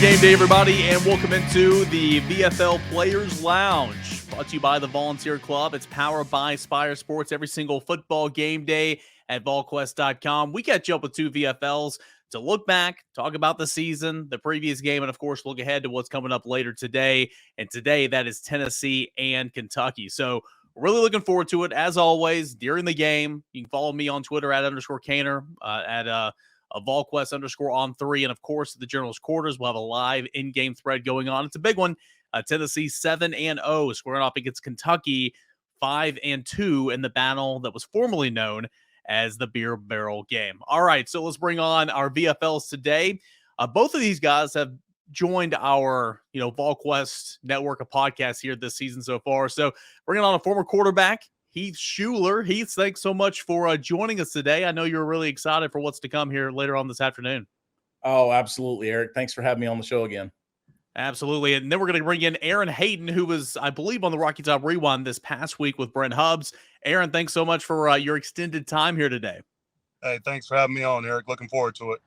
Game day, everybody, and welcome into the VFL Players Lounge, brought to you by the Volunteer Club. It's powered by Spire Sports every single football game day at Volquest.com. We catch up with two VFLs to look back, talk about the season, the previous game, and, of course, look ahead to what's coming up later today. And today, that is Tennessee and Kentucky. So, really looking forward to it. As always, during the game, you can follow me on Twitter at _Cainer, at a Volquest _on3. And of course, the General's Quarters will have a live in-game thread going on. It's a big one. Tennessee 7-0, squaring off against Kentucky 5-2 in the battle that was formerly known as the Beer Barrel game. All right, so let's bring on our VFLs today. Both of these guys have joined our, Volquest network of podcasts here this season so far. So bringing on a former quarterback, Heath Shuler. Heath, thanks so much for joining us today. I know you're really excited for what's to come here later on this afternoon. Oh, absolutely, Eric. Thanks for having me on the show again. Absolutely. And then we're going to bring in Aaron Hayden, who was, I believe, on the Rocky Top Rewind this past week with Brent Hubbs. Aaron, thanks so much for your extended time here today. Hey, thanks for having me on, Eric. Looking forward to it.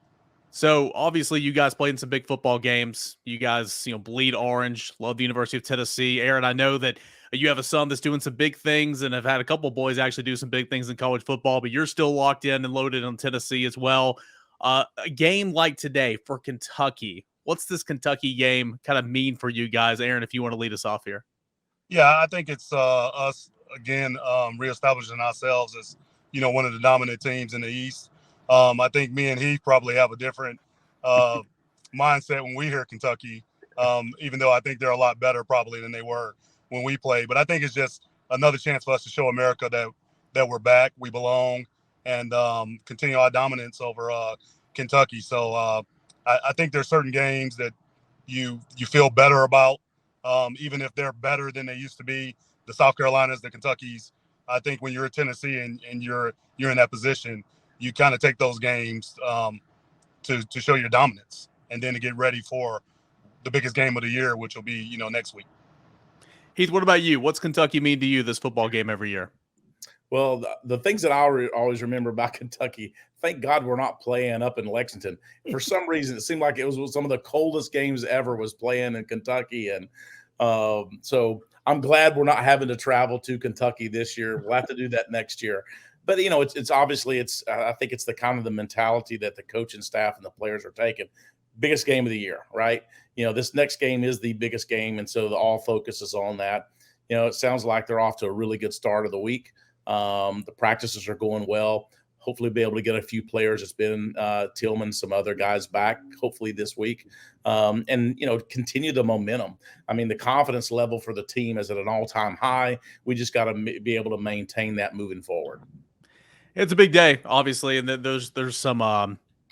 So, obviously, you guys played in some big football games. You guys, bleed orange, love the University of Tennessee. Aaron, I know that you have a son that's doing some big things and have had a couple of boys actually do some big things in college football, but you're still locked in and loaded on Tennessee as well. A game like today for Kentucky, what's this Kentucky game kind of mean for you guys? Aaron, if you want to lead us off here. Yeah, I think it's us, again, reestablishing ourselves as, one of the dominant teams in the East. I think me and Heath probably have a different mindset when we hear Kentucky, even though I think they're a lot better probably than they were when we played. But I think it's just another chance for us to show America that we're back, we belong, and continue our dominance over Kentucky. So I think there's certain games that you feel better about, even if they're better than they used to be. The South Carolinas, the Kentuckys. I think when you're at Tennessee and you're in that position, you kind of take those games to show your dominance and then to get ready for the biggest game of the year, which will be, next week. Heath, what about you? What's Kentucky mean to you this football game every year? Well, the things that I always remember about Kentucky, thank God we're not playing up in Lexington. For some reason, it seemed like it was some of the coldest games ever was playing in Kentucky. And so I'm glad we're not having to travel to Kentucky this year. We'll have to do that next year. But, it's obviously I think it's the kind of the mentality that the coaching staff and the players are taking. Biggest game of the year, right? This next game is the biggest game. And so all focus is on that. It sounds like they're off to a really good start of the week. The practices are going well. Hopefully be able to get a few players. It's been Tillman, some other guys back, hopefully this week. And, continue the momentum. I mean, the confidence level for the team is at an all-time high. We just got to be able to maintain that moving forward. It's a big day, obviously, and there's some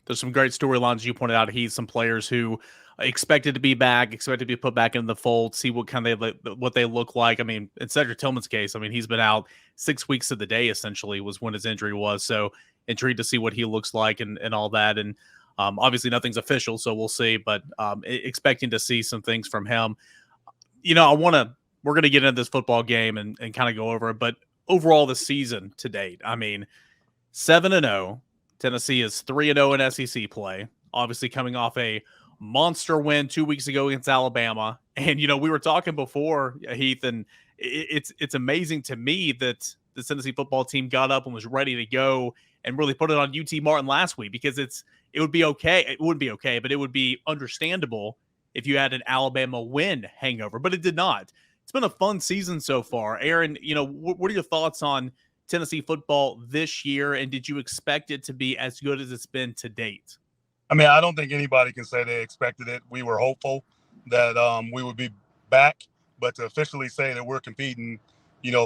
great storylines you pointed out. He's some players who expected to be back, expected to be put back in the fold, see what they look like. I mean, in Cedric Tillman's case, I mean, he's been out 6 weeks of the day essentially was when his injury was. So intrigued to see what he looks like and all that. And obviously nothing's official, so we'll see. But expecting to see some things from him. We're gonna get into this football game and kind of go over it, but overall the season to date, I mean, 7-0. Tennessee is 3-0 in SEC play. Obviously coming off a monster win 2 weeks ago against Alabama. And, we were talking before, Heath, and it's amazing to me that the Tennessee football team got up and was ready to go and really put it on UT Martin last week, because it would be okay. It wouldn't be okay, but it would be understandable if you had an Alabama win hangover, but it did not. It's been a fun season so far. Aaron, what are your thoughts on Tennessee football this year, and did you expect it to be as good as it's been to date? I mean, I don't think anybody can say they expected it. We were hopeful that we would be back, but to officially say that we're competing,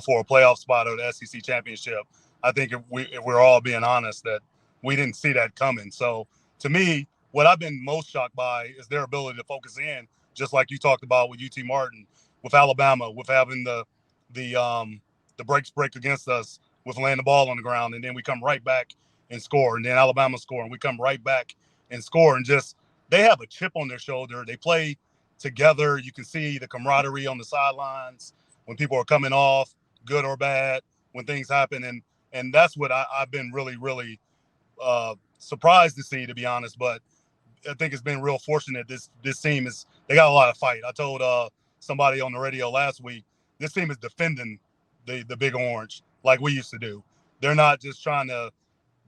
for a playoff spot or the SEC championship, I think if we're all being honest, that we didn't see that coming. So to me, what I've been most shocked by is their ability to focus in, just like you talked about with UT Martin, with Alabama, with having the breaks break against us, with laying the ball on the ground, and then we come right back and score, and then Alabama score, and we come right back and score, and just they have a chip on their shoulder. They play together. You can see the camaraderie on the sidelines when people are coming off, good or bad, when things happen, and that's what I've been really, really surprised to see, to be honest. But I think it's been real fortunate. This team they got a lot of fight. I told somebody on the radio last week, this team is defending the Big Orange like we used to do. They're not just trying to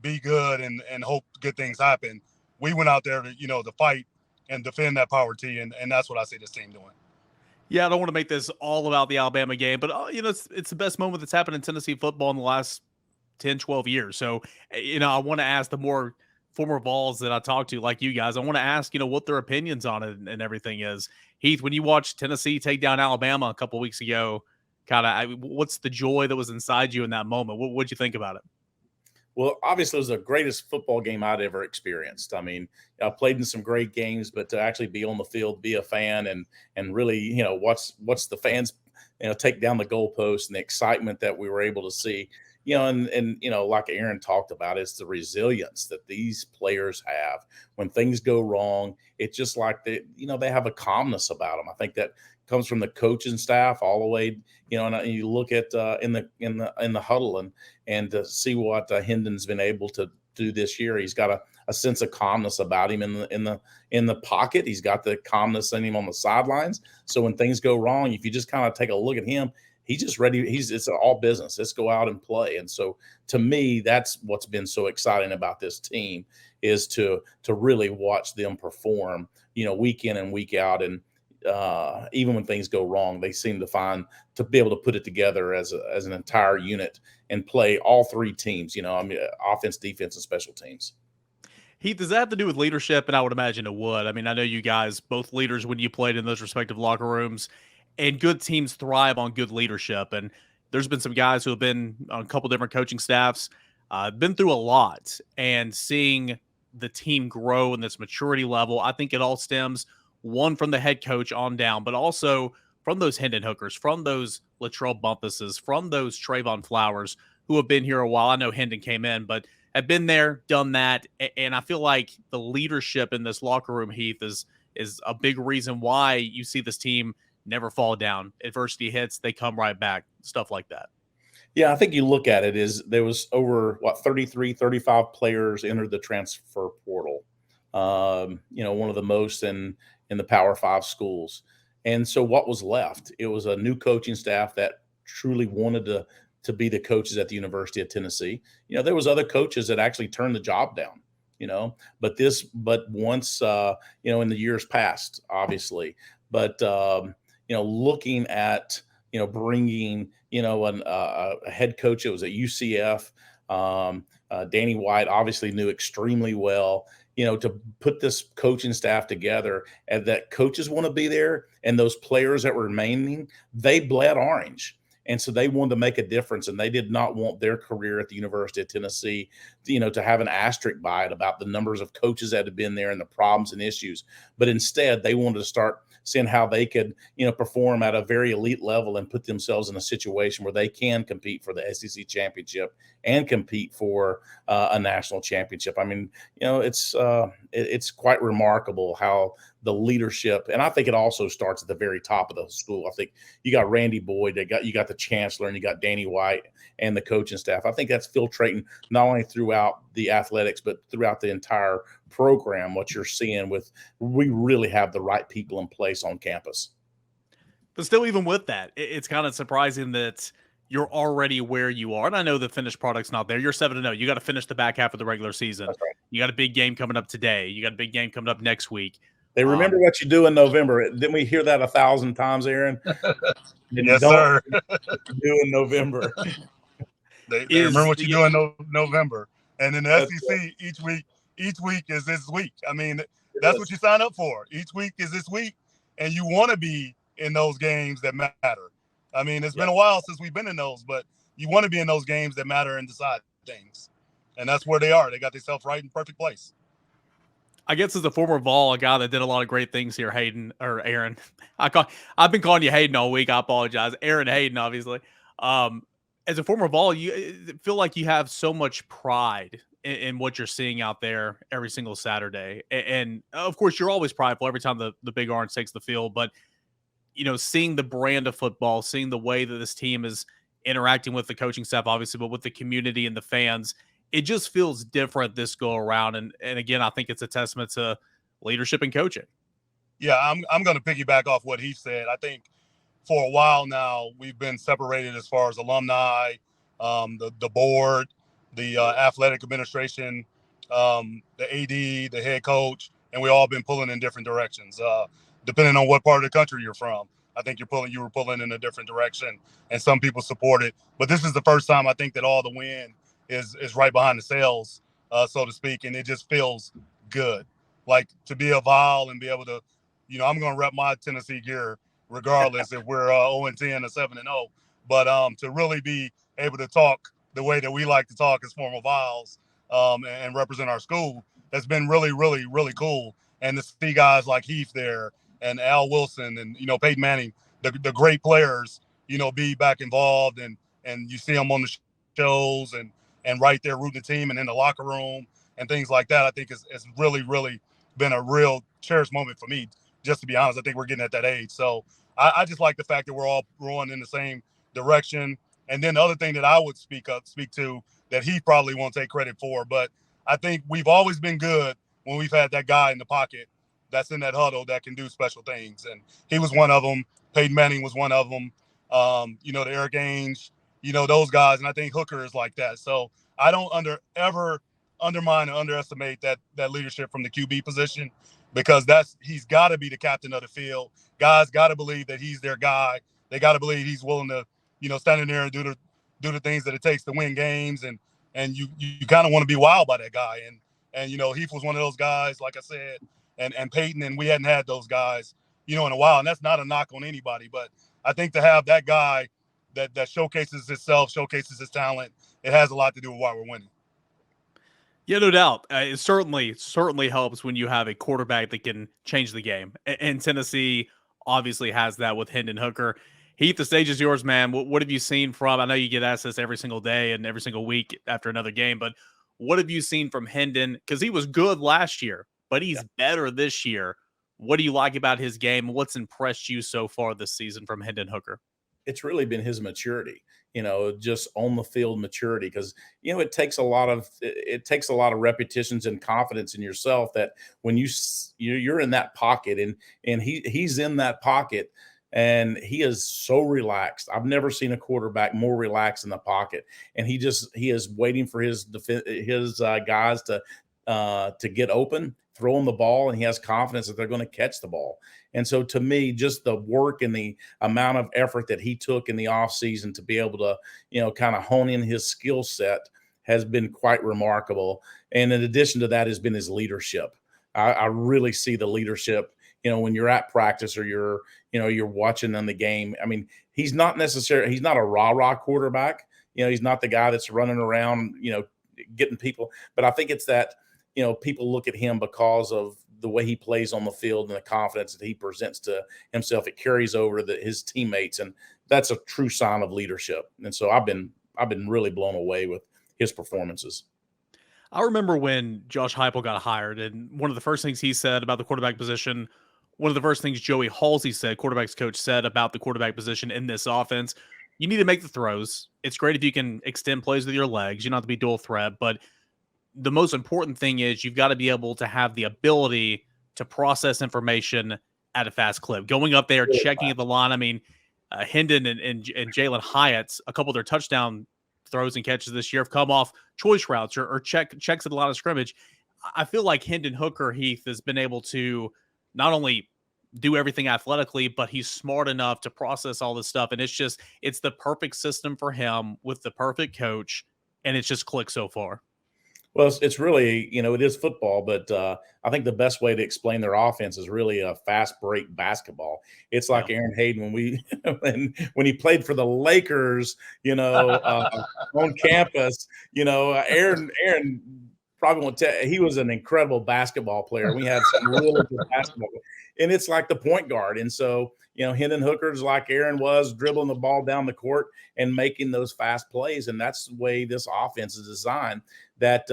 be good and hope good things happen. We went out there to fight and defend that power T, and that's what I see this team doing. Yeah, I don't want to make this all about the Alabama game, but it's the best moment that's happened in Tennessee football in the last 10, 12 years. So, I want to ask the more former Vols that I talk to, like you guys, I want to ask, what their opinions on it and everything is. Heath, when you watched Tennessee take down Alabama a couple weeks ago, what's the joy that was inside you in that moment? What'd you think about it? Well, obviously, it was the greatest football game I'd ever experienced. I mean, I played in some great games, but to actually be on the field, be a fan, and really, watch the fans, take down the goalpost and the excitement that we were able to see, and like Aaron talked about, it's the resilience that these players have when things go wrong. It's just like they have a calmness about them. I think that comes from the coaching staff all the way, and you look at in the huddle and to see what Hendon's been able to do this year. He's got a sense of calmness about him in the pocket. He's got the calmness in him on the sidelines. So when things go wrong, if you just kind of take a look at him, he's just ready. It's all business. Let's go out and play. And so to me, that's what's been so exciting about this team is to really watch them perform, week in and week out. And even when things go wrong, they seem to be able to put it together as an entire unit and play all three teams, offense, defense, and special teams. Heath, does that have to do with leadership? And I would imagine it would. I mean, I know you guys, both leaders when you played in those respective locker rooms, and good teams thrive on good leadership. And there's been some guys who have been on a couple different coaching staffs, been through a lot, and seeing the team grow in this maturity level. I think it all stems one from the head coach on down, but also from those Hendon Hookers, from those Latrell Bumpuses, from those Trayvon Flowers who have been here a while. I know Hendon came in, but have been there, done that. And I feel like the leadership in this locker room, Heath, is a big reason why you see this team never fall down. Adversity hits, they come right back, stuff like that. Yeah, I think you look at it is there was over 33, 35 players entered the transfer portal. One of the most in the Power 5 schools. And so what was left? It was a new coaching staff that truly wanted to be the coaches at the University of Tennessee. There was other coaches that actually turned the job down, but once, in the years past, obviously, but, looking at, bringing, a head coach, it was at UCF, Danny White obviously knew extremely well, to put this coaching staff together and that coaches want to be there. And those players that were remaining, they bled orange. And so they wanted to make a difference, and they did not want their career at the University of Tennessee, to have an asterisk by it about the numbers of coaches that had been there and the problems and issues. But instead, they wanted to start seeing how they could, perform at a very elite level and put themselves in a situation where they can compete for the SEC championship and compete for a national championship. I mean, it's quite remarkable how the leadership, and I think it also starts at the very top of the school. I think you got Randy Boyd, you got the chancellor, and you got Danny White and the coaching staff. I think that's filtrating not only throughout the athletics, but throughout the entire program. What you're seeing we really have the right people in place on campus. But still, even with that, it's kind of surprising that you're already where you are. And I know the finished product's not there. You're 7-0. You got to finish the back half of the regular season. That's right. You got a big game coming up today. You got a big game coming up next week. They remember what you do in November. Didn't we hear that 1,000 times, Aaron? Yes, sir. Do in November. They remember what you do in November. And in the SEC, each week is this week. I mean, that's what you sign up for. Each week is this week, and you want to be in those games that matter. I mean, it's been a while since we've been in those, but you want to be in those games that matter and decide things. And that's where they are. They got themselves right in perfect place. I guess as a former Vol, a guy that did a lot of great things here, Hayden or Aaron. I've been calling you Hayden all week. I apologize. Aaron Hayden, obviously. As a former Vol, you feel like you have so much pride in what you're seeing out there every single Saturday. And of course, you're always prideful every time the Big Orange takes the field. But, seeing the brand of football, seeing the way that this team is interacting with the coaching staff, obviously, but with the community and the fans, it just feels different this go around. And again, I think it's a testament to leadership and coaching. Yeah, I'm going to piggyback off what he said. I think for a while now we've been separated as far as alumni, the board, the athletic administration, the AD, the head coach, and we all been pulling in different directions. Depending on what part of the country you're from, I think you were pulling in a different direction, and some people support it. But this is the first time I think that all the wind is right behind the sails, so to speak, and it just feels good. Like to be a Vol and be able to, I'm going to rep my Tennessee gear regardless if we're 0-10 or 7-0. But to really be able to talk the way that we like to talk as former Vols and represent our school has been really, really, really cool. And to see guys like Heath there and Al Wilson and, Peyton Manning, the great players, be back involved and you see them on the shows and right there rooting the team and in the locker room and things like that. I think it's really, really been a real cherished moment for me. Just to be honest, I think we're getting at that age. So I just like the fact that we're all rowing in the same direction. And then the other thing that I would speak to that he probably won't take credit for, but I think we've always been good when we've had that guy in the pocket that's in that huddle that can do special things. And he was one of them. Peyton Manning was one of them. The Eric Cain, those guys. And I think Hooker is like that. So I don't ever undermine or underestimate that leadership from the QB position, because he's got to be the captain of the field. Guys got to believe that he's their guy. They got to believe he's willing to, stand in there and do the things that it takes to win games. And you kind of want to be wild by that guy. And Heath was one of those guys, like I said, and Peyton, and we hadn't had those guys, in a while. And that's not a knock on anybody, but I think to have that guy that showcases himself, showcases his talent, it has a lot to do with why we're winning. Yeah, no doubt. It certainly helps when you have a quarterback that can change the game. And Tennessee obviously has that with Hendon Hooker. Heath, the stage is yours, man. What have you seen from? I know you get asked this every single day and every single week after another game, but what have you seen from Hendon? Because he was good last year, but he's better this year. What do you like about his game? What's impressed you so far this season from Hendon Hooker? It's really been his maturity, just on the field maturity, because it takes a lot of repetitions and confidence in yourself that when you're in that pocket and he's in that pocket and he is so relaxed. I've never seen a quarterback more relaxed in the pocket, and he is waiting for his guys to get open, throw him the ball, and he has confidence that they're going to catch the ball. And so to me, just the work and the amount of effort that he took in the offseason to be able to, kind of hone in his skill set has been quite remarkable. And in addition to that has been his leadership. I really see the leadership, when you're at practice or you're watching on the game. I mean, he's not a rah-rah quarterback. He's not the guy that's running around, getting people. But I think it's that, people look at him because of the way he plays on the field and the confidence that he presents to himself. It carries over to his teammates, and that's a true sign of leadership. And so I've been really blown away with his performances. I remember when Josh Heupel got hired, and one of the first things he said about the quarterback position, one of the first things Joey Halsey said, quarterback's coach, said about the quarterback position in this offense, you need to make the throws. It's great if you can extend plays with your legs. You don't have to be dual threat, but the most important thing is you've got to be able to have the ability to process information at a fast clip. Going up there, checking at the line. I mean, Hendon and Jalen Hyatt, a couple of their touchdown throws and catches this year have come off choice routes or checks at the line of scrimmage. I feel like Hendon Hooker, Heath, has been able to not only do everything athletically, but he's smart enough to process all this stuff. And it's the perfect system for him with the perfect coach. And it's just clicked so far. Well, it's really, it is football, but I think the best way to explain their offense is really a fast break basketball. It's like Aaron Hayden when he played for the Lakers, on campus. Aaron probably won't tell. He was an incredible basketball player. We had some really good basketball, and it's like the point guard. And so, Hendon Hooker's like Aaron was, dribbling the ball down the court and making those fast plays. And that's the way this offense is designed. That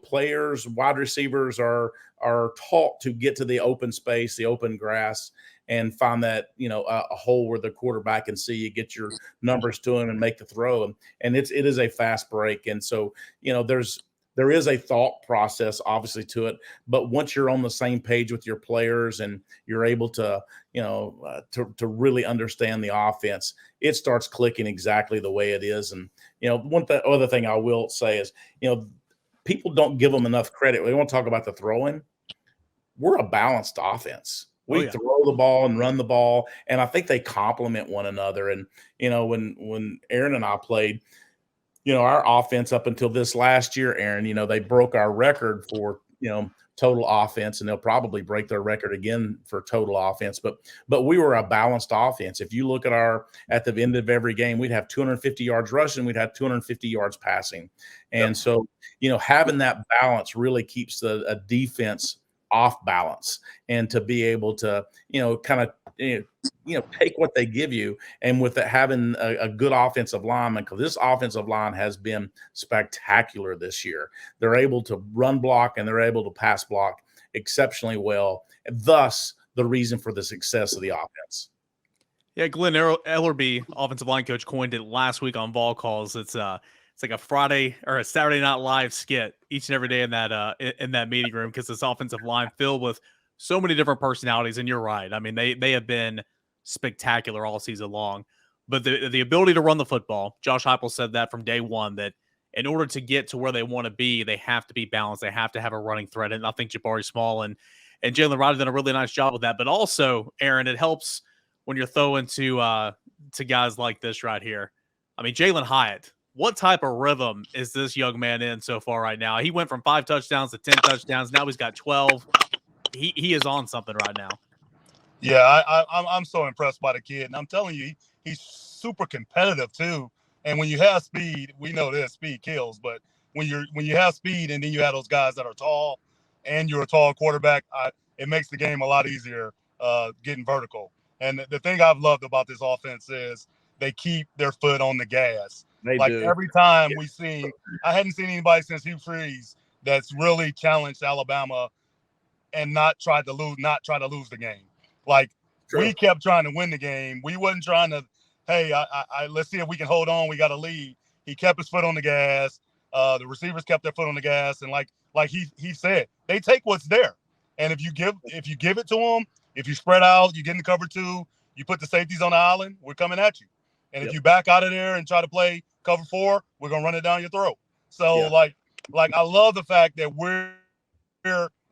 players, wide receivers are taught to get to the open space, the open grass, and find that a hole where the quarterback can see you, get your numbers to him, and make the throw. And it is a fast break. And so there's there is a thought process obviously to it, but once you're on the same page with your players and you're able to, to really understand the offense, it starts clicking exactly the way it is. And, other thing I will say is, people don't give them enough credit. We want to talk about the throwing. We're a balanced offense. We throw the ball and run the ball, and I think they complement one another. And, when Aaron and I played, our offense up until this last year, Aaron, they broke our record for, total offense, and they'll probably break their record again for total offense. But we were a balanced offense. If you look at the end of every game, we'd have 250 yards rushing, we'd have 250 yards passing. And so, having that balance really keeps a defense off balance, and to be able to, kind of, take what they give you. And with it, having a good offensive lineman, because this offensive line has been spectacular this year. They're able to run block and they're able to pass block exceptionally well. And thus, the reason for the success of the offense. Yeah, Glenn Ellerby, offensive line coach, coined it last week on Vol Calls. It's like a Friday or a Saturday Night Live skit each and every day in that meeting room, because this offensive line filled with so many different personalities. And you're right. I mean, they have been spectacular all season long. But the ability to run the football, Josh Heupel said that from day one, that in order to get to where they want to be, they have to be balanced. They have to have a running threat. And I think Jabari Small and Jalen Ryder did a really nice job with that. But also, Aaron, it helps when you're throwing to guys like this right here. I mean, Jalen Hyatt, what type of rhythm is this young man in so far right now? He went from 5 touchdowns to 10 touchdowns. Now he's got 12. He is on something right now. Yeah, I'm so impressed by the kid. And I'm telling you, he's super competitive too. And when you have speed, we know that speed kills. But when you have speed and then you have those guys that are tall and you're a tall quarterback, it makes the game a lot easier getting vertical. And the thing I've loved about this offense is they keep their foot on the gas. They like do. Every time I hadn't seen anybody since Hugh Freeze that's really challenged Alabama and not try to lose the game. Like, True. We kept trying to win the game. We wasn't trying to, hey, let's see if we can hold on. We got a lead. He kept his foot on the gas. The receivers kept their foot on the gas, and like he said, they take what's there. And if you give it to them, if you spread out, you get in the cover 2, you put the safeties on the island, we're coming at you. And if you back out of there and try to play cover 4, we're gonna run it down your throat. So like I love the fact that we're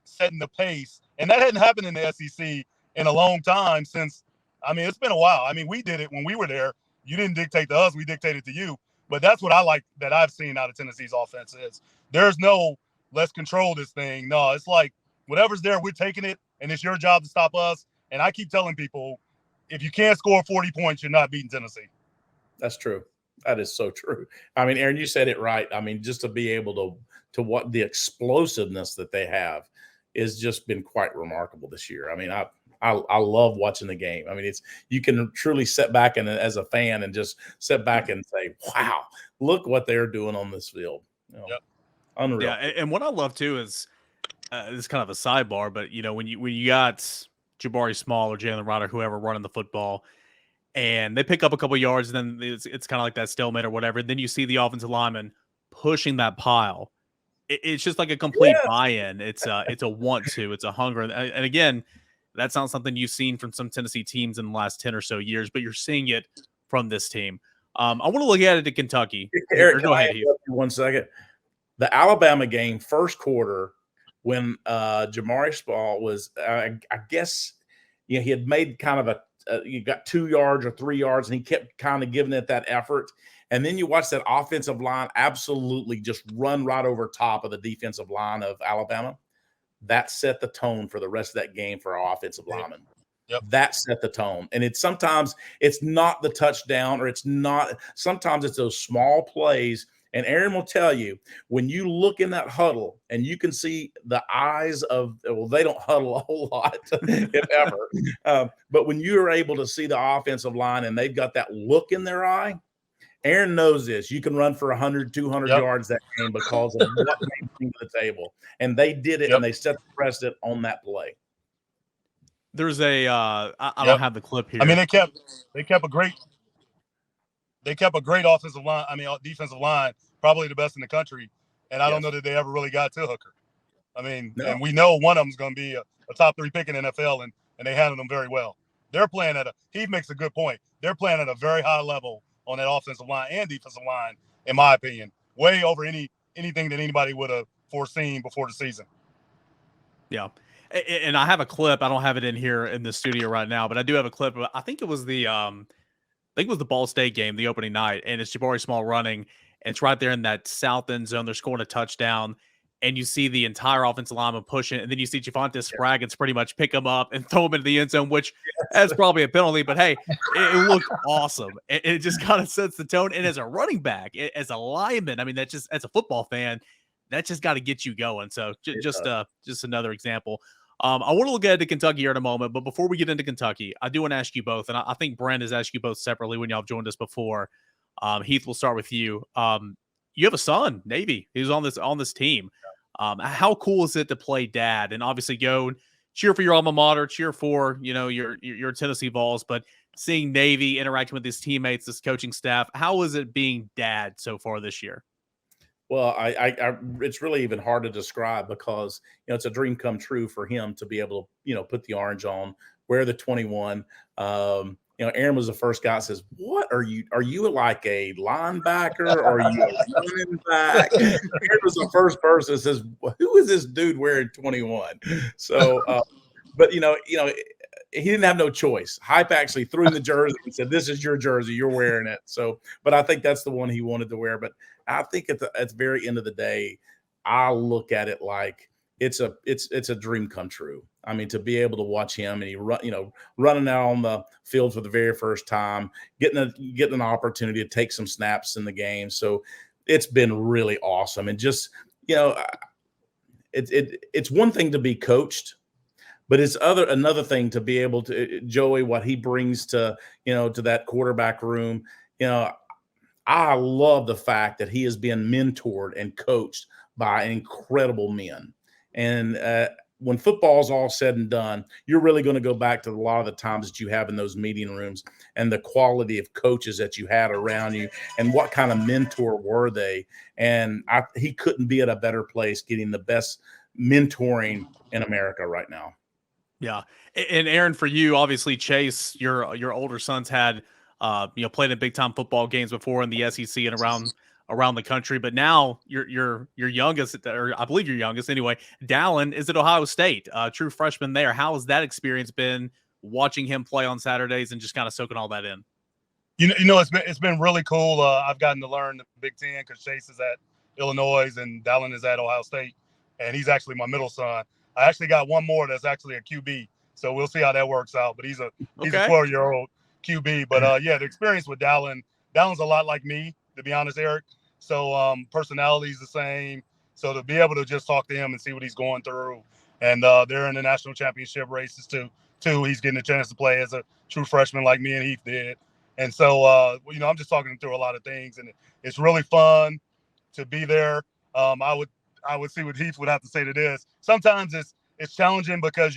setting the pace, and that hadn't happened in the SEC in a long time since. I mean, it's been a while. I mean, we did it when we were there. You didn't dictate to us; we dictated to you. But that's what I like that I've seen out of Tennessee's offense is there's no let's control this thing. No, it's like whatever's there, we're taking it, and it's your job to stop us. And I keep telling people, if you can't score 40 points, you're not beating Tennessee. That's true. That is so true. I mean, Aaron, you said it right. I mean, just to be able to what the explosiveness that they have has just been quite remarkable this year. I mean, I love watching the game. I mean, you can truly sit back and as a fan and just sit back and say, wow, look what they're doing on this field. Unreal. Yeah, and what I love too is it's kind of a sidebar, but when you got Jabari Small or Jalen Ryder, whoever running the football, and they pick up a couple yards, and then it's kind of like that stalemate or whatever. And then you see the offensive lineman pushing that pile. It's just like a complete buy-in. It's a want to. It's a hunger. And again, that's not something you've seen from some Tennessee teams in the last 10 or so years, but you're seeing it from this team. I want to look at it to Kentucky. Eric, go ahead, Heath. 1 second. The Alabama game, first quarter, when Jabari Small was, I guess, he had made kind of you got 2 yards or 3 yards, and he kept kind of giving it that effort. And then you watch that offensive line absolutely just run right over top of the defensive line of Alabama. That set the tone for the rest of that game for our offensive linemen. Yep. That set the tone. And sometimes it's not the touchdown, or sometimes it's those small plays. And Aaron will tell you, when you look in that huddle and you can see the eyes they don't huddle a whole lot, if ever. But when you're able to see the offensive line and they've got that look in their eye, Aaron knows this. You can run for 100, 200 yards that game because of what they bring to the table. And they did it, and they set the precedent on that play. There's I don't have the clip here. I mean, they kept a great offensive line. I mean, defensive line, probably the best in the country. and I don't know that they ever really got to Hooker. I mean, No. and we know one of them is going to be a top 3 pick in the NFL, and they handled them very well. They're playing he makes a good point. They're playing at a very high level on that offensive line and defensive line, in my opinion, way over anything that anybody would have foreseen before the season. Yeah. And I have a clip. I don't have it in here in the studio right now, but I do have a clip. I think it was the Ball State game, the opening night, and it's Jabari Small running. And it's right there in that south end zone. They're scoring a touchdown, and you see the entire offensive lineman pushing, and then you see Javonte Spraggins pretty much pick him up and throw him into the end zone, which that's probably a penalty, but hey, it looked awesome. It just kind of sets the tone. And as a running back, as a lineman, I mean, that just, as a football fan, that just got to get you going. So just another example. I want to look ahead to Kentucky here in a moment, but before we get into Kentucky, I do want to ask you both, and I think Brent has asked you both separately when y'all have joined us before. Heath, we'll start with you. You have a son, Navy, who's on this team. How cool is it to play dad and obviously go cheer for your alma mater, cheer for your Tennessee Vols, but seeing Navy interacting with his teammates, this coaching staff, how is it being dad so far this year? Well, it's really even hard to describe because, it's a dream come true for him to be able to, put the orange on, wear the 21. Aaron was the first guy that says, "What are you? Are you like a linebacker or are you a running back?" Aaron was the first person that says, "Who is this dude wearing 21?" So, but he didn't have no choice. Hype actually threw him the jersey and said, "This is your jersey. You're wearing it." So, but I think that's the one he wanted to wear. But I think at the very end of the day, I look at it like it's a dream come true. I mean, to be able to watch him and he running out on the field for the very first time, getting an opportunity to take some snaps in the game. So it's been really awesome. And just, it's one thing to be coached, but it's another thing to be able to, Joey, what he brings to that quarterback room. I love the fact that he is being mentored and coached by incredible men. And when football's all said and done, you're really going to go back to a lot of the times that you have in those meeting rooms and the quality of coaches that you had around you and what kind of mentor were they. And he couldn't be at a better place getting the best mentoring in America right now. Yeah. And Aaron, for you, obviously Chase, your older son's had played in big time football games before in the SEC and around the country, but now your youngest, or I believe your youngest anyway, Dallin, is at Ohio State, true freshman there. How has that experience been watching him play on Saturdays and just kind of soaking all that in? It's been really cool. I've gotten to learn the Big Ten because Chase is at Illinois and Dallin is at Ohio State, and he's actually my middle son. I actually got one more that's actually a QB, so we'll see how that works out. But he's a 12-year-old QB. But the experience with Dallin's a lot like me, to be honest, Eric. So personality's the same. So to be able to just talk to him and see what he's going through, and they're in the national championship races too. He's getting a chance to play as a true freshman like me and Heath did. And so I'm just talking through a lot of things, and it's really fun to be there. I would see what Heath would have to say to this. Sometimes it's challenging because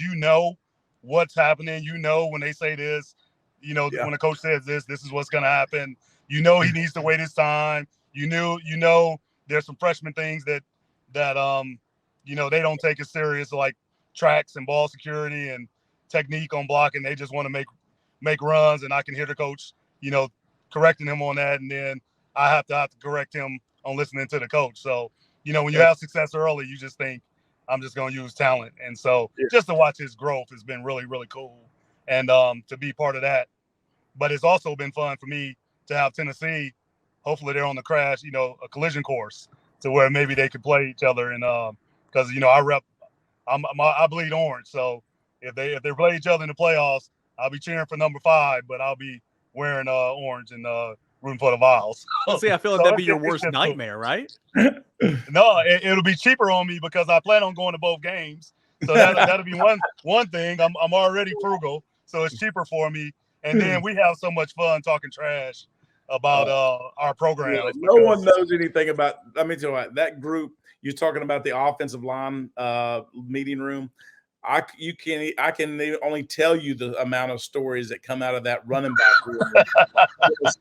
what's happening. When they say this, when the coach says this is what's going to happen. He needs to wait his time. There's some freshman things that they don't take as serious, like tracks and ball security and technique on blocking. They just want to make runs, and I can hear the coach, correcting him on that, and then I have to correct him on listening to the coach. So, when you have success early, you just think, I'm just going to use talent. And so just to watch his growth has been really, really cool. And to be part of that. But it's also been fun for me to have Tennessee. Hopefully they're on the crash, a collision course to where maybe they could play each other. And because, I bleed orange. So if they play each other in the playoffs, I'll be cheering for number 5, but I'll be wearing orange and rooting for the Vols. See, I feel like that'd be your worst nightmare, right? No, it'll be cheaper on me because I plan on going to both games. So that'll be one thing. I'm already frugal, so it's cheaper for me. And then we have so much fun talking trash about our program. No one knows anything about. Let me tell you what, that group you're talking about, the offensive line meeting room. I can only tell you the amount of stories that come out of that running back room.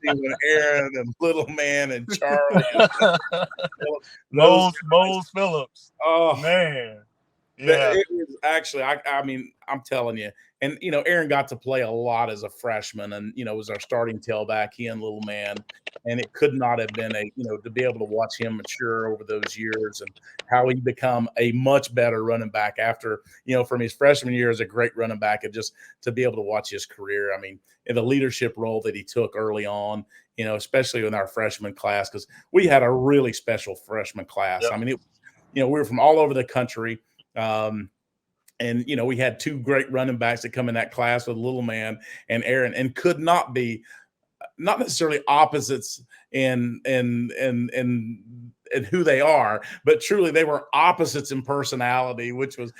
When Aaron and Little Man and Charlie and Mose Phillips. Oh man. Yeah. It was actually, I mean, I'm telling you. And, Aaron got to play a lot as a freshman and, was our starting tailback, he and Little Man. And it could not have been to be able to watch him mature over those years and how he become a much better running back after, from his freshman year as a great running back, and just to be able to watch his career. I mean, in the leadership role that he took early on, especially in our freshman class, because we had a really special freshman class. Yep. I mean, we were from all over the country. And we had two great running backs that come in that class with Little Man and Aaron, and could not be not necessarily opposites in who they are, but truly they were opposites in personality, which was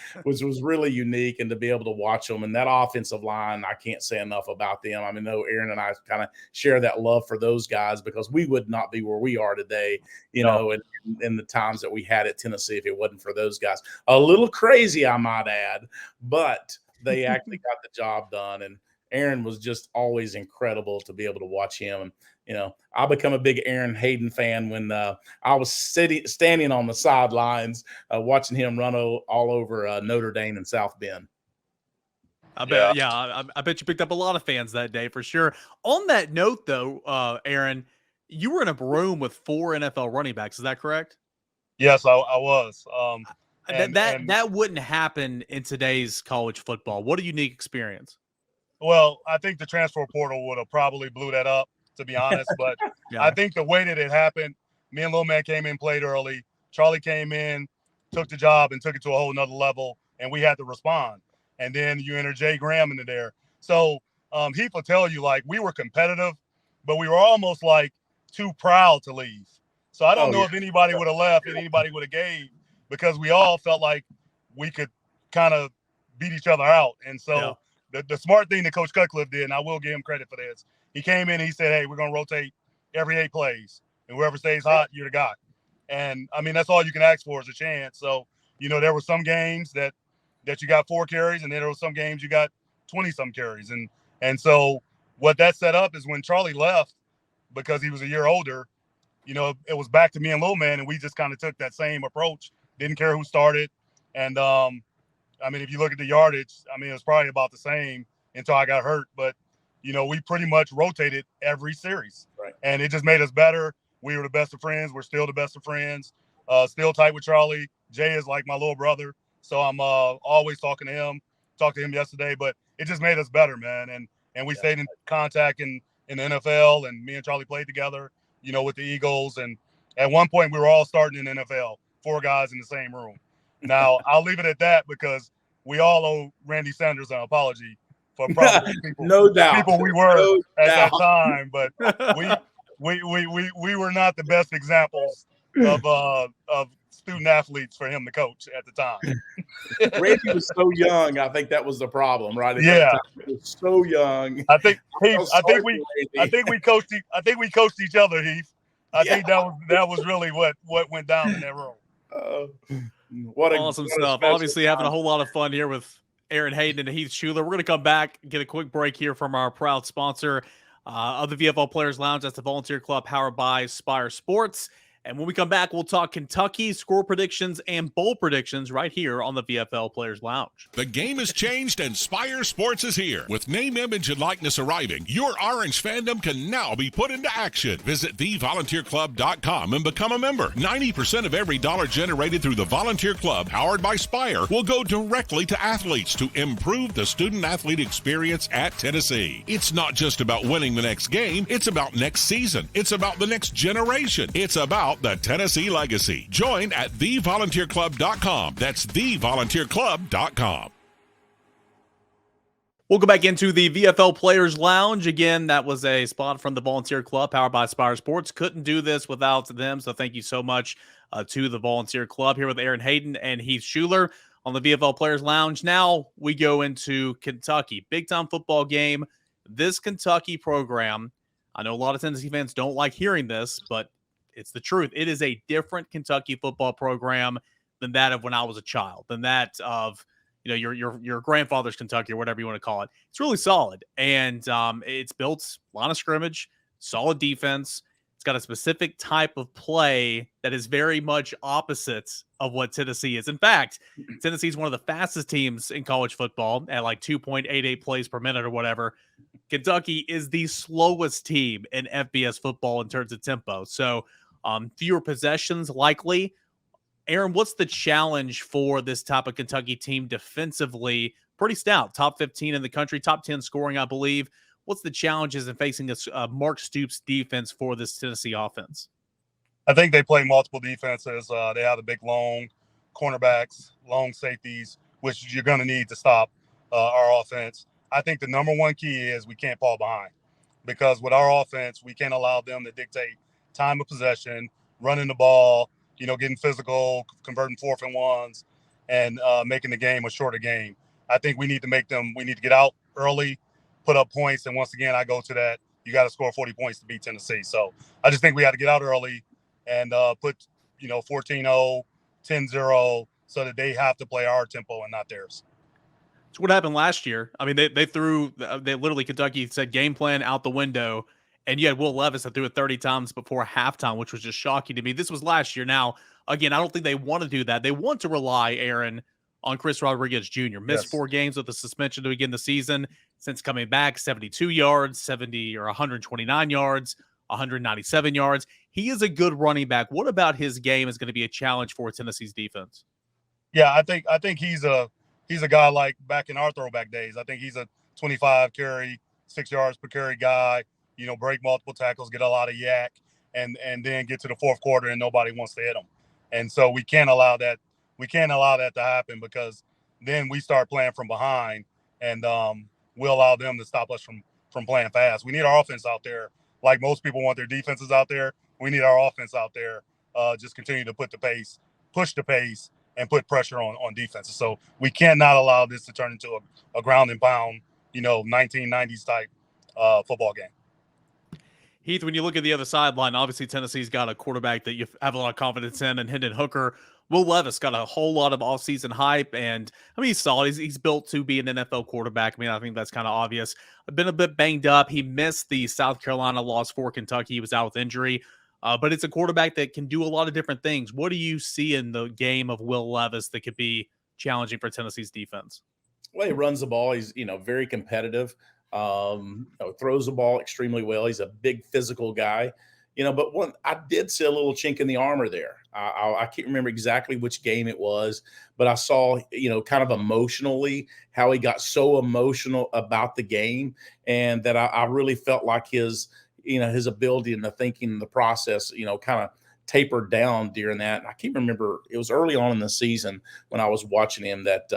really unique. And to be able to watch them, and that offensive line, I can't say enough about them. I mean, Aaron and I kind of share that love for those guys, because we would not be where we are today, in the times that we had at Tennessee if it wasn't for those guys. A little crazy, I might add, but they actually got the job done. And Aaron was just always incredible to be able to watch him. And, I become a big Aaron Hayden fan when I was standing on the sidelines watching him run all over Notre Dame and South Bend. I bet, I bet you picked up a lot of fans that day for sure. On that note, though, Aaron, you were in a room with 4 NFL running backs. Is that correct? Yes, I was. That wouldn't happen in today's college football. What a unique experience. Well, I think the transfer portal would have probably blew that up, to be honest. But I think the way that it happened, me and Lil Man came in, played early. Charlie came in, took the job, and took it to a whole nother level, and we had to respond. And then you enter Jay Graham into there. So Heath will tell you, like, we were competitive, but we were almost like too proud to leave. So I don't know if anybody would have left and anybody would have gave, because we all felt like we could kind of beat each other out. And so the smart thing that Coach Cutcliffe did, and I will give him credit for this, he came in and he said, hey, we're going to rotate every 8 plays. And whoever stays hot, you're the guy. And, I mean, that's all you can ask for is a chance. So, there were some games that you got 4 carries, and then there were some games you got 20-some carries. And so what that set up is when Charlie left, because he was a year older, it was back to me and Lil Man, and we just kind of took that same approach. Didn't care who started. And, I mean, if you look at the yardage, I mean, it was probably about the same until I got hurt. But, we pretty much rotated every series. Right. And it just made us better. We were the best of friends. We're still the best of friends. Still tight with Charlie. Jay is like my little brother. So I'm always talking to him. Talked to him yesterday. But it just made us better, man. And we stayed in contact in the NFL. And me and Charlie played together, with the Eagles. And at one point, we were all starting in the NFL, 4 guys in the same room. Now, I'll leave it at that, because we all owe Randy Sanders an apology for probably people we were at that time. But we were not the best examples of student athletes for him to coach at the time. Randy was so young. I think that was the problem, right? He was so young. I think we coached each other, Heath. I think that was really what went down in that room. What awesome stuff. Obviously having a whole lot of fun here with Aaron Hayden and Heath Shuler. We're going to come back, get a quick break here from our proud sponsor of the VFL Players Lounge. That's the Volunteer Club, powered by Spire Sports. And when we come back, we'll talk Kentucky score predictions and bowl predictions right here on the VFL Players Lounge. The game has changed and Spire Sports is here. With name, image, and likeness arriving, your Orange fandom can now be put into action. Visit thevolunteerclub.com and become a member. 90% of every dollar generated through the Volunteer Club, powered by Spire, will go directly to athletes to improve the student-athlete experience at Tennessee. It's not just about winning the next game. It's about next season. It's about the next generation. It's about the Tennessee legacy. Join at thevolunteerclub.com. That's thevolunteerclub.com. We'll go back into the VFL Players Lounge. Again, that was a spot from the Volunteer Club, powered by Spire Sports. Couldn't do this without them, so thank you so much to the Volunteer Club. Here with Aaron Hayden and Heath Shuler on the VFL Players Lounge. Now we go into Kentucky. Big-time football game. This Kentucky program, I know a lot of Tennessee fans don't like hearing this, but it's the truth. It is a different Kentucky football program than that of when I was a child, than that of, your grandfather's Kentucky or whatever you want to call it. It's really solid, and it's built line of scrimmage, solid defense. It's got a specific type of play that is very much opposite of what Tennessee is. In fact, Tennessee is one of the fastest teams in college football at like 2.88 plays per minute or whatever. Kentucky is the slowest team in FBS football in terms of tempo. So fewer possessions likely. Aaron, what's the challenge for this type of Kentucky team defensively? Pretty stout, top 15 in the country, top 10 scoring, I believe. What's the challenges in facing this Mark Stoops defense for this Tennessee offense? I think they play multiple defenses. They have the big long cornerbacks, long safeties, which you're going to need to stop our offense. I think the number one key is we can't fall behind, because with our offense, we can't allow them to dictate time of possession, running the ball, getting physical, converting 4th and 1s, and making the game a shorter game. I think we need to get out early, put up points. And once again, I go to that, you got to score 40 points to beat Tennessee. So I just think we got to get out early and put, 14-0, 10-0, so that they have to play our tempo and not theirs. It's what happened last year. I mean, they literally, Kentucky said game plan out the window. And you had Will Levis that threw it 30 times before halftime, which was just shocking to me. This was last year. Now, again, I don't think they want to do that. They want to rely, Aaron, on Chris Rodriguez Jr. Missed 4 games with a suspension to begin the season. Since coming back, 72 yards, 70 or 129 yards, 197 yards. He is a good running back. What about his game is going to be a challenge for Tennessee's defense? Yeah, I think he's a guy like back in our throwback days. I think he's a 25 carry, 6 yards per carry guy. Break multiple tackles, get a lot of yak, and then get to the fourth quarter and nobody wants to hit him. And so we can't allow that. We can't allow that to happen, because then we start playing from behind, and we'll allow them to stop us from playing fast. We need our offense out there. Like most people want their defenses out there, we need our offense out there. Just continue to push the pace, and put pressure on defenses. So we cannot allow this to turn into a ground and pound, 1990s type football game. Heath, when you look at the other sideline, obviously Tennessee's got a quarterback that you have a lot of confidence in, and Hendon Hooker. Will Levis got a whole lot of offseason hype, and I mean, he's solid. He's built to be an NFL quarterback. I mean, I think that's kind of obvious. I've been a bit banged up. He missed the South Carolina loss for Kentucky. He was out with injury, but it's a quarterback that can do a lot of different things. What do you see in the game of Will Levis that could be challenging for Tennessee's defense? Well, he runs the ball. He's, very competitive. Throws the ball extremely well. He's a big physical guy, but I did see a little chink in the armor there. I can't remember exactly which game it was, but I saw, kind of emotionally how he got so emotional about the game, and that I really felt like his ability and the thinking and the process, kind of tapered down during that. And I can't remember, it was early on in the season when I was watching him that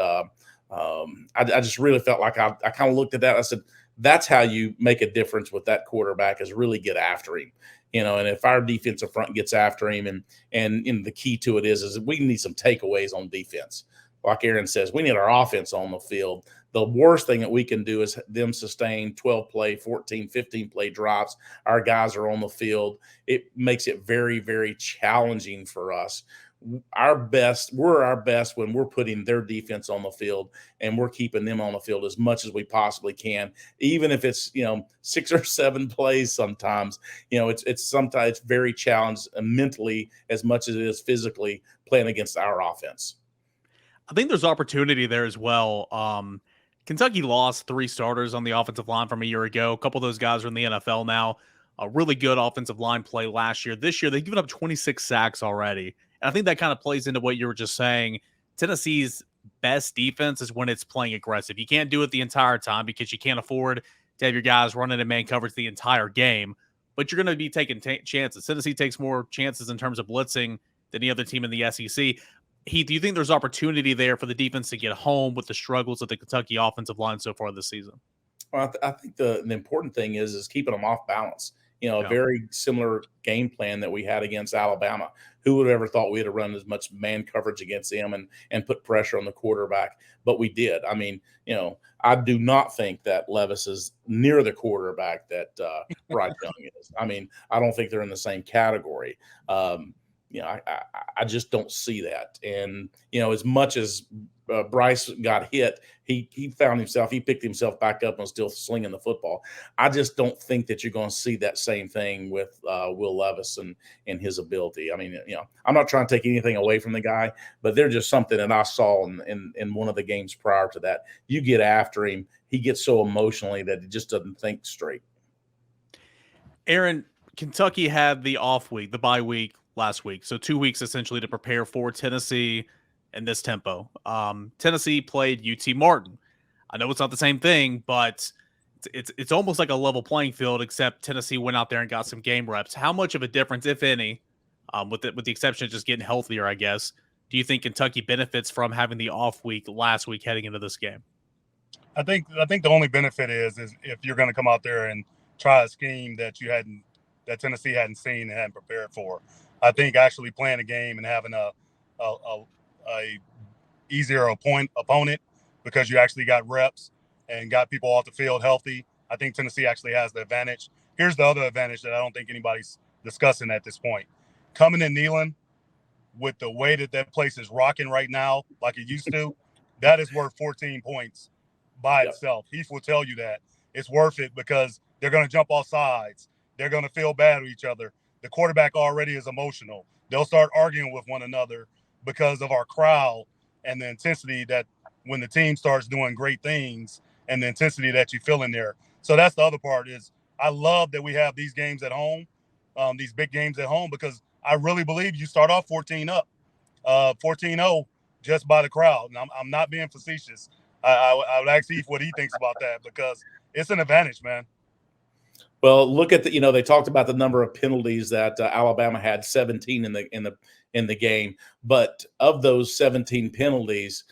I just really felt like I kind of looked at that. I said, that's how you make a difference with that quarterback, is really get after him, and if our defensive front gets after him, and the key to it is we need some takeaways on defense. Like Aaron says, we need our offense on the field. The worst thing that we can do is them sustain 12 play, 14, 15 play drops. Our guys are on the field. It makes it very, very challenging for us. We're our best when we're putting their defense on the field, and we're keeping them on the field as much as we possibly can, even if it's 6 or 7 plays. Sometimes it's very challenged mentally as much as it is physically playing against our offense. I think there's opportunity there as well. Kentucky lost 3 starters on the offensive line from a year ago. A couple of those guys are in the NFL now. A really good offensive line play last year. This year, they've given up 26 sacks already. And I think that kind of plays into what you were just saying. Tennessee's best defense is when it's playing aggressive. You can't do it the entire time because you can't afford to have your guys running in man coverage the entire game. But you're going to be taking chances. Tennessee takes more chances in terms of blitzing than any other team in the SEC. Heath, do you think there's opportunity there for the defense to get home with the struggles of the Kentucky offensive line so far this season? Well, I think the important thing is keeping them off balance. A very similar game plan that we had against Alabama. Who would have ever thought we'd have run as much man coverage against them and put pressure on the quarterback? But we did. I mean, I do not think that Levis is near the quarterback that Bryce Young is. I mean, I don't think they're in the same category. I just don't see that. And as much as Bryce got hit, he found himself, he picked himself back up and was still slinging the football. I just don't think that you're going to see that same thing with Will Levis and his ability. I mean, I'm not trying to take anything away from the guy, but there's just something that I saw in one of the games prior to that. You get after him, he gets so emotionally that he just doesn't think straight. Aaron, Kentucky had the off week, the bye week last week. So 2 weeks essentially to prepare for Tennessee in this tempo. Tennessee played UT Martin. I know it's not the same thing, but it's almost like a level playing field, except Tennessee went out there and got some game reps. How much of a difference, if any, with the exception of just getting healthier, I guess, do you think Kentucky benefits from having the off week last week heading into this game? I think the only benefit is if you're going to come out there and try a scheme that Tennessee hadn't seen and hadn't prepared for. I think actually playing a game and having a easier opponent because you actually got reps and got people off the field healthy. I think Tennessee actually has the advantage. Here's the other advantage that I don't think anybody's discussing at this point. Coming in Neyland with the way that place is rocking right now, like it used to, that is worth 14 points by itself. Heath will tell you that. It's worth it because they're going to jump off sides. They're going to feel bad with each other. The quarterback already is emotional. They'll start arguing with one another because of our crowd and the intensity that when the team starts doing great things and the intensity that you feel in there. So that's the other part is I love that we have these games at home, these big games at home, because I really believe you start off 14 up, 14-0 just by the crowd. And I'm not being facetious. I would ask Heath what he thinks about that because it's an advantage, man. Well, look at they talked about the number of penalties that Alabama had, 17 in the game, but of those 17 penalties,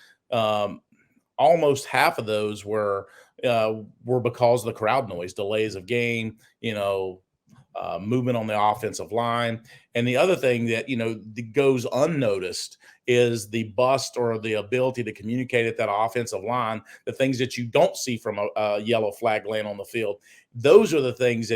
almost half of those were because of the crowd noise, delays of game, movement on the offensive line. And the other thing that, goes unnoticed is the bust or the ability to communicate at that offensive line, the things that you don't see from a yellow flag laying on the field. Those are the things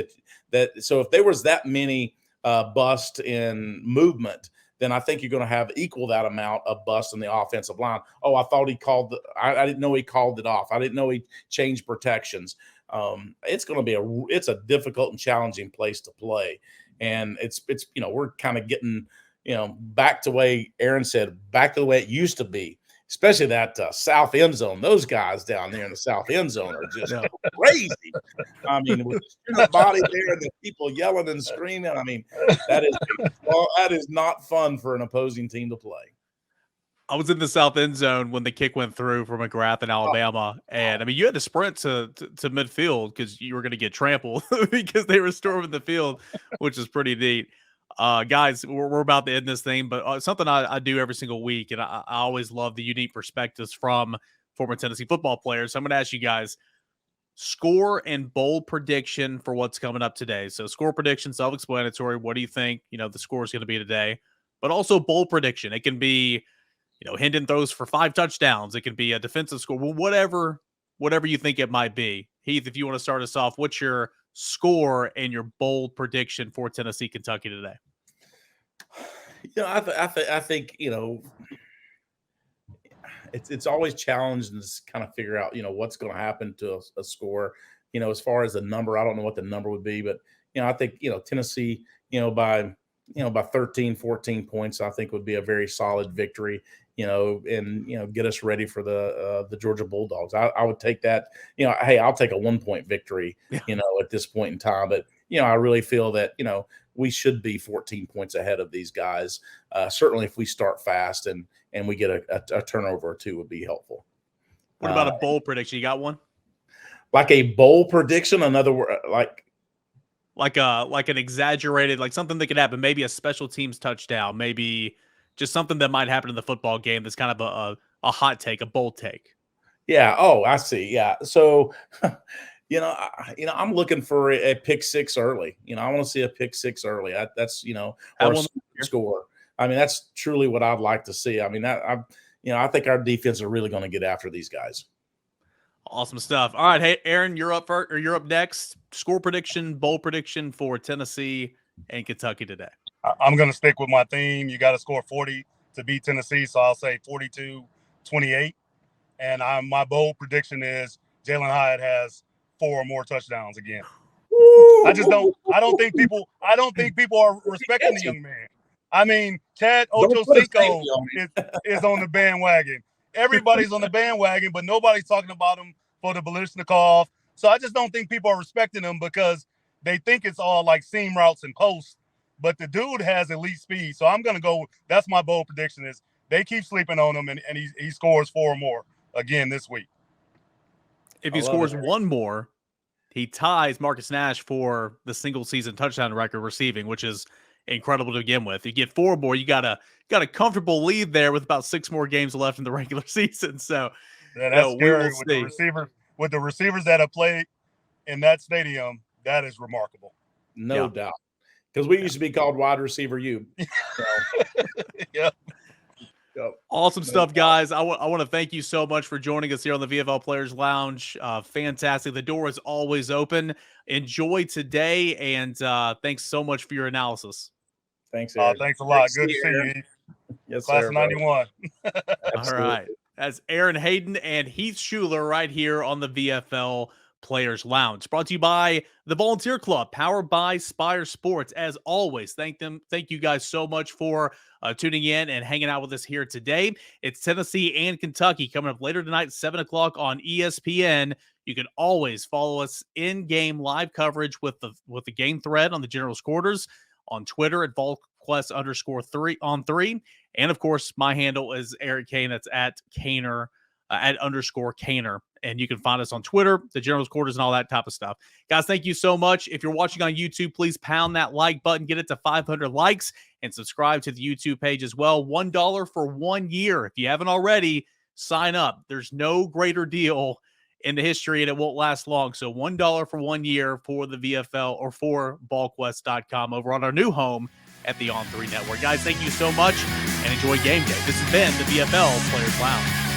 that so if there was that many bust in movement, then I think you're going to have equal that amount of bust in the offensive line. Oh, I thought he called I didn't know he called it off. I didn't know he changed protections. It's going to be it's a difficult and challenging place to play. And it's we're kind of getting, back to the way Aaron said, back to the way it used to be, especially that south end zone. Those guys down there in the south end zone are just crazy. I mean, with the body there and the people yelling and screaming. I mean, that is not fun for an opposing team to play. I was in the south end zone when the kick went through for McGrath in Alabama. And I mean, you had to sprint to midfield because you were going to get trampled because they were storming the field, which is pretty neat. Guys, we're about to end this thing, but something I do every single week, and I always love the unique perspectives from former Tennessee football players. So I'm going to ask you guys score and bold prediction for what's coming up today. So score prediction, self-explanatory. What do you think, the score is going to be today? But also bold prediction. It can be, Hendon throws for 5 touchdowns. It can be a defensive score. Well, whatever you think it might be. Heath, if you want to start us off, what's your score and your bold prediction for Tennessee, Kentucky today? I think it's always challenging to kind of figure out what's going to happen to a score. As far as the number, I don't know what the number would be, but I think Tennessee by 13, 14 points, I think would be a very solid victory. And get us ready for the Georgia Bulldogs. I would take that. Hey, I'll take a 1-point victory. At this point in time, but I really feel that we should be 14 points ahead of these guys. Certainly, if we start fast and we get a turnover or two, would be helpful. What about a bold prediction? You got one? Like a bold prediction? Another word, like an exaggerated, like something that could happen. Maybe a special teams touchdown. Maybe just something that might happen in the football game that's kind of a hot take, a bold take. Yeah. Oh, I see. Yeah. So, I'm looking for a pick 6 early. I want to see a pick 6 early. That's or a score. I mean, that's truly what I'd like to see. I mean, I think our defense are really going to get after these guys. Awesome stuff. All right, hey Aaron, you're up first, or you're up next. Score prediction, bold prediction for Tennessee and Kentucky today. I'm going to stick with my theme. You got to score 40 to beat Tennessee, so I'll say 42-28. And my bold prediction is Jalen Hyatt has 4 or more touchdowns again. I don't think people are respecting the young man. I mean, Chad Ochocinco is on the bandwagon. Everybody's on the bandwagon, but nobody's talking about him for the Balishnikov. So I just don't think people are respecting him because they think it's all like seam routes and posts. But the dude has elite speed. So I'm going to go. That's my bold prediction is they keep sleeping on him, and he scores 4 or more again this week. If he scores 1 more, he ties Marcus Nash for the single season touchdown record receiving, which is incredible to begin with. You get 4 more, you got a comfortable lead there with about 6 more games left in the regular season. So that's scary with the receivers that have played in that stadium. That is remarkable. No doubt. Because we used to be called wide receiver U. So. Yeah. Awesome stuff, guys. I want to thank you so much for joining us here on the VFL Players Lounge. Fantastic. The door is always open. Enjoy today, and thanks so much for your analysis. Thanks, Eric. Thanks a lot. Good to see you. Yes, Class sir, of 91. All right. That's Aaron Hayden and Heath Shuler right here on the VFL Players Lounge. Brought to you by the Volunteer Club, powered by Spire Sports. As always, thank you guys so much for tuning in and hanging out with us here today. It's Tennessee and Kentucky coming up later tonight, 7 o'clock on ESPN. You can always follow us in-game live coverage with the game thread on the General's Quarters, on Twitter at Volquest_3 and of course my handle is Eric Cain. That's at @_Cainer, and you can find us on Twitter, the General's Quarters, and all that type of stuff. Guys, thank you so much. If you're watching on YouTube, please pound that like button, get it to 500 likes, and subscribe to the YouTube page as well. $1 for 1 year. If you haven't already, sign up. There's no greater deal in the history, and it won't last long. So $1 for 1 year for the VFL or for Volquest.com over on our new home at the On3 Network. Guys, thank you so much, and enjoy game day. This has been the VFL Players Lounge.